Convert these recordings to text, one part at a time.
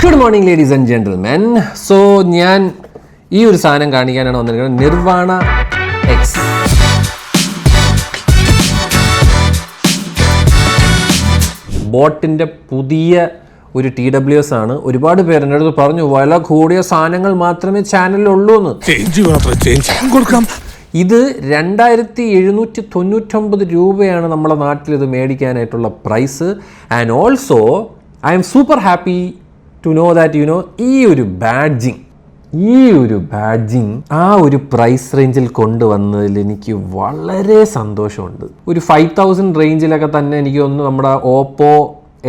Good morning ladies and gentlemen. So ഞാൻ ഈ ഒരു സാധനം കാണിക്കാനാണ് വന്നിരിക്കുന്നത്. നിർവാണ എക്സ്. ബോട്ടിൻ്റെ പുതിയ ഒരു TWS ആണ്. ഒരുപാട് പേര് എൻ്റെ അടുത്ത് പറഞ്ഞു വില കൂടിയ സാധനങ്ങൾ മാത്രമേ ചാനലിലുള്ളൂ എന്ന്. ഇത് 2799 രൂപയാണ് നമ്മുടെ നാട്ടിൽ ഇത് മേടിക്കാനായിട്ടുള്ള price. And also I am super happy to know that ഈ ഒരു ബാഡ്ജിങ് ആ ഒരു പ്രൈസ് റേഞ്ചിൽ കൊണ്ടുവന്നതിൽ എനിക്ക് വളരെ സന്തോഷമുണ്ട്. ഒരു 5000 റേഞ്ചിലൊക്കെ തന്നെ എനിക്ക് തോന്നുന്നു നമ്മുടെ ഓപ്പോ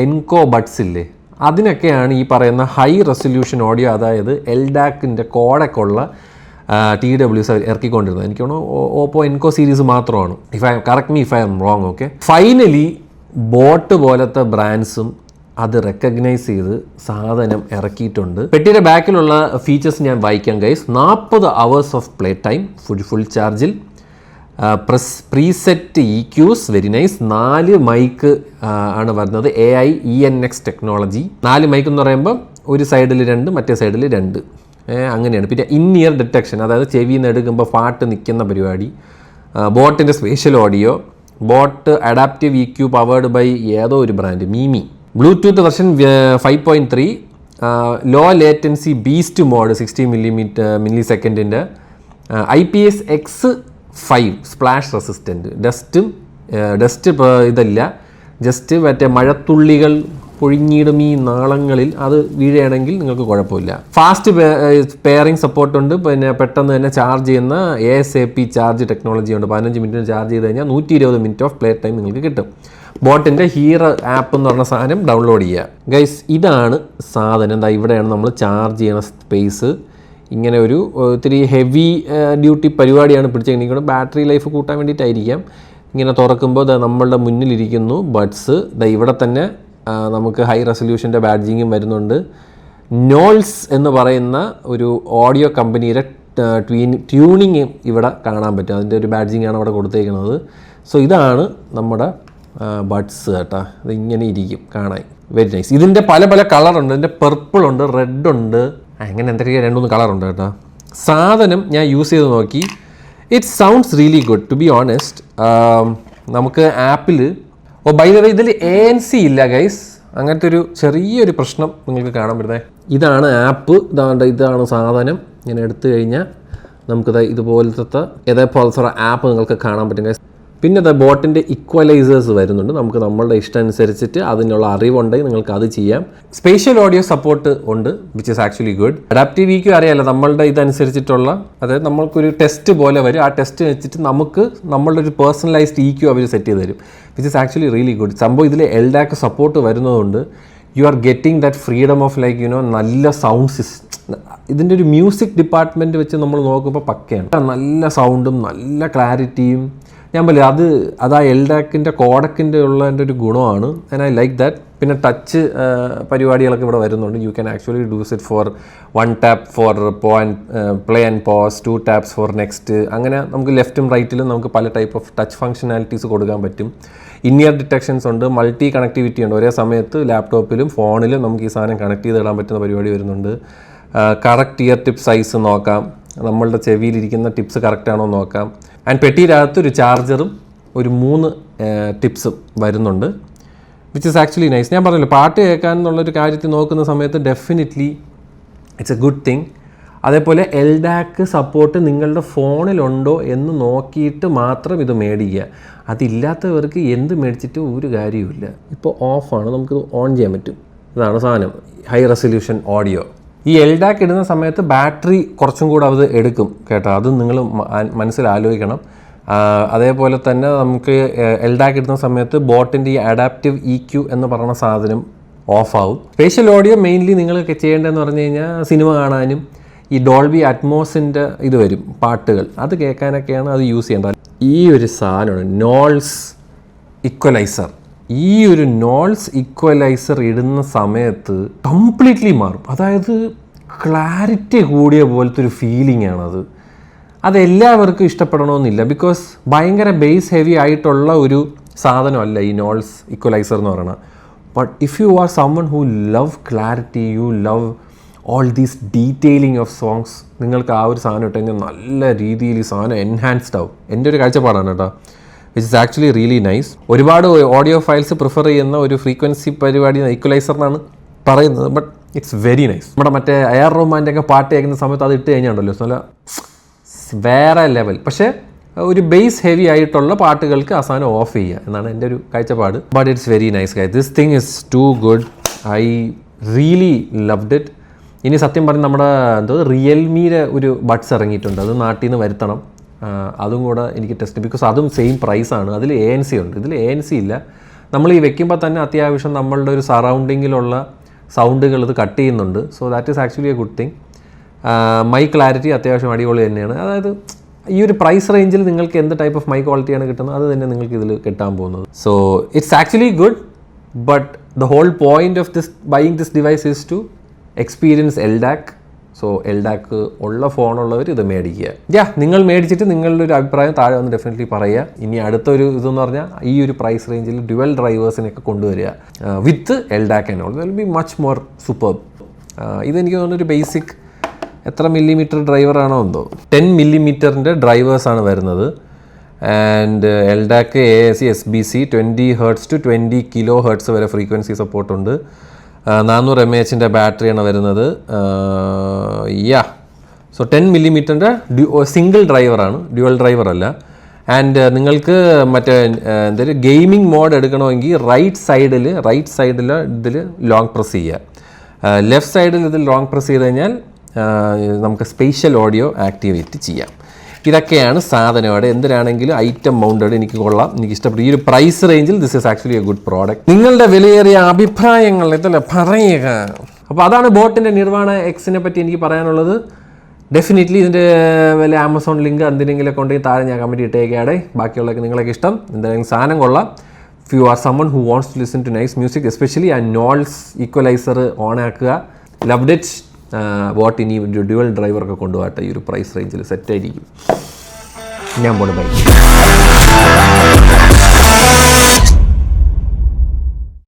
എൻകോ ബഡ്സ് ഇല്ലേ, അതിനൊക്കെയാണ് ഈ പറയുന്ന ഹൈ റെസൊല്യൂഷൻ ഓഡിയോ, അതായത് എൽഡാക്കിൻ്റെ കോഡൊക്കെയുള്ള TWS ഇറക്കിക്കൊണ്ടിരുന്നത്. എനിക്ക് തോന്നുന്നു ഓപ്പോ എൻകോ സീരീസ് മാത്രമാണ്. Correct me if I M wrong. Okay, finally boat പോലത്തെ ബ്രാൻഡ്സും അത് റെക്കഗ്നൈസ് ചെയ്ത് സാധനം ഇറക്കിയിട്ടുണ്ട്. പെട്ടിയുടെ ബാക്കിലുള്ള ഫീച്ചേഴ്സ് ഞാൻ വായിക്കാം guys. 40 hours of play time full ചാർജിൽ, preset EQs very nice. 4 mic ആണ് വരുന്നത്, AI ENX ടെക്നോളജി. 4 മൈക്ക് എന്ന് പറയുമ്പോൾ ഒരു സൈഡിൽ 2 മറ്റേ സൈഡിൽ 2 അങ്ങനെയാണ്. പിന്നെ ഇൻ ഇയർ ഡിറ്റക്ഷൻ, അതായത് ചെവിയിൽ നിന്ന് എടുക്കുമ്പോൾ പാട്ട് നിൽക്കുന്ന പരിപാടി. ബോട്ടിൻ്റെ spatial audio, boat adaptive EQ powered by ഏതോ ഒരു brand Mimi. Bluetooth version 5.3, low latency beast mode 60 മില്ലി സെക്കൻഡിൻ്റെ, IPS-X5 സ്പ്ലാഷ് റെസിസ്റ്റൻറ്റ്. ഡസ്റ്റ് ഇതില്ല, ജസ്റ്റ് മറ്റേ മഴത്തുള്ളികൾ പൊഴിഞ്ഞിടും ഈ നാളങ്ങളിൽ അത് വീഴുകയാണെങ്കിൽ നിങ്ങൾക്ക് കുഴപ്പമില്ല. ഫാസ്റ്റ് പെയറിംഗ് സപ്പോർട്ടുണ്ട്. പിന്നെ പെട്ടെന്ന് തന്നെ ചാർജ് ചെയ്യുന്ന ASAP ചാർജ് ടെക്നോളജി ഉണ്ട്. 15 മിനിറ്റിന് ചാർജ് ചെയ്ത് കഴിഞ്ഞാൽ 120 മിനിറ്റ് ഓഫ് പ്ലേ ടൈം നിങ്ങൾക്ക് കിട്ടും. ബോട്ടിൻ്റെ ഹീറോ ആപ്പ് എന്ന് പറഞ്ഞ സാധനം ഡൗൺലോഡ് ചെയ്യുക ഗൈസ്. ഇതാണ് സാധനം. എന്താ ഇവിടെയാണ് നമ്മൾ ചാർജ് ചെയ്യുന്ന സ്പേസ്. ഇങ്ങനെ ഒരു ഇത്തിരി ഹെവി ഡ്യൂട്ടി പരിപാടിയാണ് പിടിച്ചെടുക്കുന്നത്. ബാറ്ററി ലൈഫ് കൂട്ടാൻ വേണ്ടിയിട്ടായിരിക്കാം. ഇങ്ങനെ തുറക്കുമ്പോൾ നമ്മളുടെ മുന്നിലിരിക്കുന്നു ബഡ്സ്. ഇവിടെ തന്നെ നമുക്ക് ഹൈ റെസൊല്യൂഷൻ്റെ ബാഡ്ജിങ്ങും വരുന്നുണ്ട്. നോൾസ് എന്ന് പറയുന്ന ഒരു ഓഡിയോ കമ്പനിയുടെ ട്യൂണിങ് ഇവിടെ കാണാൻ പറ്റും. അതിൻ്റെ ഒരു ബാഡ്ജിങ്ങാണ് അവിടെ കൊടുത്തേക്കുന്നത്. സോ ഇതാണ് നമ്മുടെ ബഡ്സ് കേട്ടോ. ഇത് ഇങ്ങനെ ഇരിക്കും കാണാൻ, വെരി നൈസ്. ഇതിൻ്റെ പല കളറുണ്ട്. ഇതിൻ്റെ പർപ്പിളുണ്ട്, റെഡ് ഉണ്ട്, അങ്ങനെ എന്തൊക്കെയോ 2-3 കളറുണ്ട് കേട്ടോ. സാധനം ഞാൻ യൂസ് ചെയ്ത് നോക്കി. It sounds really good to be honest. നമുക്ക് ആപ്പിൽ ബൈ ദ വേ ഇതിൽ ANC ഇല്ല ഗൈസ്. അങ്ങനത്തെ ഒരു ചെറിയൊരു പ്രശ്നം നിങ്ങൾക്ക് കാണാൻ പറ്റുന്നത്. ഇതാണ് ആപ്പ്, ഇതാണ് സാധനം. ഇങ്ങനെ എടുത്തു കഴിഞ്ഞാൽ നമുക്കിത് ഇതുപോലത്തെ ഇതേപോലത്തെ ആപ്പ് നിങ്ങൾക്ക് കാണാൻ പറ്റും ഗൈസ്. പിന്നെ ബോട്ടിൻ്റെ ഇക്വലൈസേഴ്സ് വരുന്നുണ്ട്. നമുക്ക് നമ്മളുടെ ഇഷ്ടം അനുസരിച്ചിട്ട് അതിനുള്ള അറിവുണ്ടെങ്കിൽ നിങ്ങൾക്ക് അത് ചെയ്യാം. സ്പേഷ്യൽ ഓഡിയോ സപ്പോർട്ട് ഉണ്ട്, which is actually good. Adaptive EQ അറിയാമല്ലോ, നമ്മളുടെ ഇതനുസരിച്ചിട്ടുള്ള, അതായത് നമ്മൾക്കൊരു ടെസ്റ്റ് പോലെ വരും. ആ ടെസ്റ്റ് വെച്ചിട്ട് നമുക്ക് നമ്മളുടെ ഒരു പേഴ്സണലൈസ്ഡ് EQ അവർ സെറ്റ് ചെയ്ത് തരും, which is actually really good. സംഭവം ഇതിൽ എൽഡാക്ക് സപ്പോർട്ട് വരുന്നതുകൊണ്ട് you are getting that freedom of like നല്ല സൗണ്ട് ഇതിൻ്റെ ഒരു മ്യൂസിക് ഡിപ്പാർട്ട്മെൻറ്റ് വെച്ച് നമ്മൾ നോക്കുമ്പോൾ പക്കയാണ്. നല്ല സൗണ്ടും നല്ല ക്ലാരിറ്റിയും. ഞാൻ പറയും അത് ആ എൽഡാക്കിൻ്റെ കോഡക്കിൻ്റെ ഉള്ളതിൻ്റെ ഒരു ഗുണമാണ്. And I like that. പിന്നെ ടച്ച് പരിപാടികളൊക്കെ ഇവിടെ വരുന്നുണ്ട്. You can actually does it for 1 tap for play and pause, 2 taps for next. അങ്ങനെ നമുക്ക് ലെഫ്റ്റും റൈറ്റിലും നമുക്ക് പല ടൈപ്പ് ഓഫ് ടച്ച് ഫങ്ഷനാലിറ്റീസ് കൊടുക്കാൻ പറ്റും. ഇൻ-ഇയർ ഡിറ്റക്ഷൻസ് ഉണ്ട്, മൾട്ടി കണക്ടിവിറ്റി ഉണ്ട്. ഒരേ സമയത്ത് ലാപ്ടോപ്പിലും ഫോണിലും നമുക്ക് ഈ സാധനം കണക്ട് ചെയ്ത് ഇടാൻ പറ്റുന്ന പരിപാടി വരുന്നുണ്ട്. കറക്റ്റ് ഇയർ ടിപ്പ് സൈസ് നോക്കാം, നമ്മളുടെ ചെവിയിലിരിക്കുന്ന ടിപ്സ് കറക്റ്റാണോ നോക്കാം. ആൻഡ് പെട്ടിയിലകത്ത് ഒരു ചാർജറും ഒരു 3 ടിപ്സും വരുന്നുണ്ട്, വിച്ച് ഇസ് ആക്ച്വലി നൈസ്. ഞാൻ പറഞ്ഞല്ലോ, പാട്ട് കേൾക്കാൻ എന്നുള്ളൊരു കാര്യത്തിൽ നോക്കുന്ന സമയത്ത് definitely it's A good thing. അതേപോലെ എൽഡാക്ക് സപ്പോർട്ട് നിങ്ങളുടെ ഫോണിലുണ്ടോ എന്ന് നോക്കിയിട്ട് മാത്രം ഇത് മേടിക്കുക. അതില്ലാത്തവർക്ക് എന്ത് മേടിച്ചിട്ട് ഒരു കാര്യവുമില്ല. ഇപ്പോൾ ഓഫാണ്, നമുക്കിത് ഓൺ ചെയ്യാൻ പറ്റും. ഇതാണ് സാധനം, ഹൈ റെസൊല്യൂഷൻ ഓഡിയോ. ഈ എൽഡാക്ക് ഇടുന്ന സമയത്ത് ബാറ്ററി കുറച്ചും കൂടെ അത് എടുക്കും കേട്ടോ, അത് നിങ്ങൾ മനസ്സിലാലോചിക്കണം. അതേപോലെ തന്നെ നമുക്ക് എൽഡാക്ക് ഇടുന്ന സമയത്ത് ബോട്ടിൻ്റെ ഈ അഡാപ്റ്റീവ് EQ എന്ന് പറയുന്ന സാധനം ഓഫാവും. സ്പേഷ്യൽ ഓഡിയോ മെയിൻലി നിങ്ങൾ ചെയ്യേണ്ടതെന്ന് പറഞ്ഞു കഴിഞ്ഞാൽ സിനിമ കാണാനും ഈ ഡോൾബി അറ്റ്മോസിൻ്റെ ഇത് വരും, പാട്ടുകൾ അത് കേൾക്കാനൊക്കെയാണ് അത് യൂസ് ചെയ്യേണ്ടത്. ഈ ഒരു സാധനമാണ് നോൾസ് ഇക്വലൈസർ. ഈ ഒരു നോൾസ് ഇക്വലൈസർ ഇടുന്ന സമയത്ത് കംപ്ലീറ്റ്ലി മാറും. അതായത് ക്ലാരിറ്റി കൂടിയ പോലത്തെ ഒരു ഫീലിംഗ് ആണത്. അതെല്ലാവർക്കും ഇഷ്ടപ്പെടണമെന്നില്ല, ബിക്കോസ് ഭയങ്കര ബേസ് ഹെവി ആയിട്ടുള്ള ഒരു സാധനമല്ല ഈ നോൾസ് ഇക്വലൈസർ എന്ന് പറയുന്നത്. But if you are someone who love clarity, you love all these detailing of songs, നിങ്ങൾക്ക് ആ ഒരു സാധനം ഇട്ടെങ്കിൽ നല്ല രീതിയിൽ ഈ സാധനം എൻഹാൻസ്ഡ് ആവും. എൻ്റെ ഒരു കാഴ്ചപ്പാടാണ് കേട്ടോ, which is actually really nice. ഒരുപാട് ഓഡിയോ ഫയൽസ് പ്രിഫർ ചെയ്യുന്ന ഒരു ഫ്രീക്വൻസി പരിപാടി ഈക്വലൈസറിനാണ് പറയുന്നത്, ബട്ട് ഇറ്റ്സ് വെരി നൈസ്. നമ്മുടെ മറ്റേ എയർ റഹ്മാൻ്റെ ഒക്കെ പാട്ട് കേൾക്കുന്ന സമയത്ത് അത് ഇട്ട് കഴിഞ്ഞാണ്ടല്ലോ നല്ല വേറെ ലെവൽ. പക്ഷേ ഒരു ബേസ് ഹെവി ആയിട്ടുള്ള പാട്ടുകൾക്ക് ആ സാധനം ഓഫ് ചെയ്യുക എന്നാണ് എൻ്റെ ഒരു കാഴ്ചപ്പാട്. But it's very nice guys, this thing is too good. I really loved it. ഇനി സത്യം പറഞ്ഞ് നമ്മുടെ റിയൽമിയുടെ ഒരു ബഡ്സ് ഇറങ്ങിയിട്ടുണ്ട്, അത് നാട്ടിൽ നിന്ന് വരുത്തണം. അതും കൂടെ എനിക്ക് ടെസ്റ്റ്, ബിക്കോസ് അതും സെയിം പ്രൈസാണ്. അതിൽ ANC ഉണ്ട്, ഇതിൽ ANC ഇല്ല. നമ്മൾ ഈ വെക്കുമ്പോൾ തന്നെ അത്യാവശ്യം നമ്മളുടെ ഒരു സറൗണ്ടിങ്ങിലുള്ള സൗണ്ടുകൾ ഇത് കട്ട് ചെയ്യുന്നുണ്ട്. So that is actually A good thing. My clarity അത്യാവശ്യം അടിപൊളി തന്നെയാണ്. അതായത് ഈ ഒരു പ്രൈസ് റേഞ്ചിൽ നിങ്ങൾക്ക് എന്ത് ടൈപ്പ് ഓഫ് മൈ ക്വാളിറ്റിയാണ് കിട്ടുന്നത് അത് തന്നെ നിങ്ങൾക്ക് ഇതിൽ കിട്ടാൻ പോകുന്നത്. So it's actually good, but the whole point of this buying this device is to experience LDAC. സോ LDAC ഉള്ള ഫോണുള്ളവർ ഇത് മേടിക്കുക. നിങ്ങൾ മേടിച്ചിട്ട് നിങ്ങളുടെ ഒരു അഭിപ്രായം താഴെ വന്ന് ഡെഫിനറ്റ്ലി പറയുക. ഇനി അടുത്തൊരു ഇതെന്ന് പറഞ്ഞാൽ ഈ ഒരു പ്രൈസ് റേഞ്ചിൽ ഡ്യുവൽ ഡ്രൈവേഴ്സിനൊക്കെ കൊണ്ടുവരിക വിത്ത് LDAC and all, will be much more superb. ഇതെനിക്ക് തോന്നുന്നൊരു ബേസിക് എത്ര മില്ലിമീറ്റർ ഡ്രൈവറാണോ എന്തോ 10 മില്ലിമീറ്ററിൻ്റെ ഡ്രൈവേഴ്സാണ് വരുന്നത്. And LDAC AAC SBC 20 Hz to 20 kHz വരെ ഫ്രീക്വൻസി സപ്പോർട്ടുണ്ട്. 400 mAh ബാറ്ററിയാണ് വരുന്നത്. സോ 10 മില്ലിമീറ്ററിൻ്റെ സിംഗിൾ ഡ്രൈവറാണ്, ഡ്യുവൽ ഡ്രൈവർ അല്ല. ആൻഡ് നിങ്ങൾക്ക് മറ്റേ എന്തൊരു ഗെയിമിംഗ് മോഡ് എടുക്കണമെങ്കിൽ റൈറ്റ് സൈഡിൽ ഇതിൽ ലോങ് പ്രസ് ചെയ്യുക. ലെഫ്റ്റ് സൈഡിൽ ഇതിൽ ലോങ് പ്രസ് ചെയ്ത് കഴിഞ്ഞാൽ നമുക്ക് സ്പേഷ്യൽ ഓഡിയോ ആക്ടിവേറ്റ് ചെയ്യാം. ഇതൊക്കെയാണ് സാധനം. അവിടെ എന്തിനാണെങ്കിലും ഐറ്റം മൗണ്ടഡ് എനിക്ക് കൊള്ളാം, എനിക്ക് ഇഷ്ടപ്പെട്ടു. ഈ ഒരു പ്രൈസ് റേഞ്ചിൽ this is actually A good product. നിങ്ങളുടെ വിലയേറിയ അഭിപ്രായങ്ങൾ ഇതല്ലേ പറയുക. അപ്പോൾ അതാണ് ബോട്ടിൻ്റെ നിർവാണ എക്സിനെ പറ്റി എനിക്ക് പറയാനുള്ളത്. ഡെഫിനറ്റ്ലി ഇതിൻ്റെ വില ആമസോൺ ലിങ്ക് എന്തിനെങ്കിലും കൊണ്ടുപോയി താഴെ ഞാൻ കമൻറ്റ് ഇട്ടേക്കാടെ. ബാക്കിയുള്ളതൊക്കെ നിങ്ങൾക്ക് ഇഷ്ടം, എന്തായാലും സാധനം കൊള്ളാം. If you are someone who wants to listen to nice music, especially ആ നോൾസ് ഈക്വലൈസർ ഓൺ ആക്കുക. Loved it. വാട്ട് ഇനി ഡ്യുവൽ ഡ്രൈവറൊക്കെ കൊണ്ടുപോകട്ടെ. ഈ ഒരു പ്രൈസ് റേഞ്ചിൽ സെറ്റായിരിക്കും. ഞാൻ പോണു, ബൈ.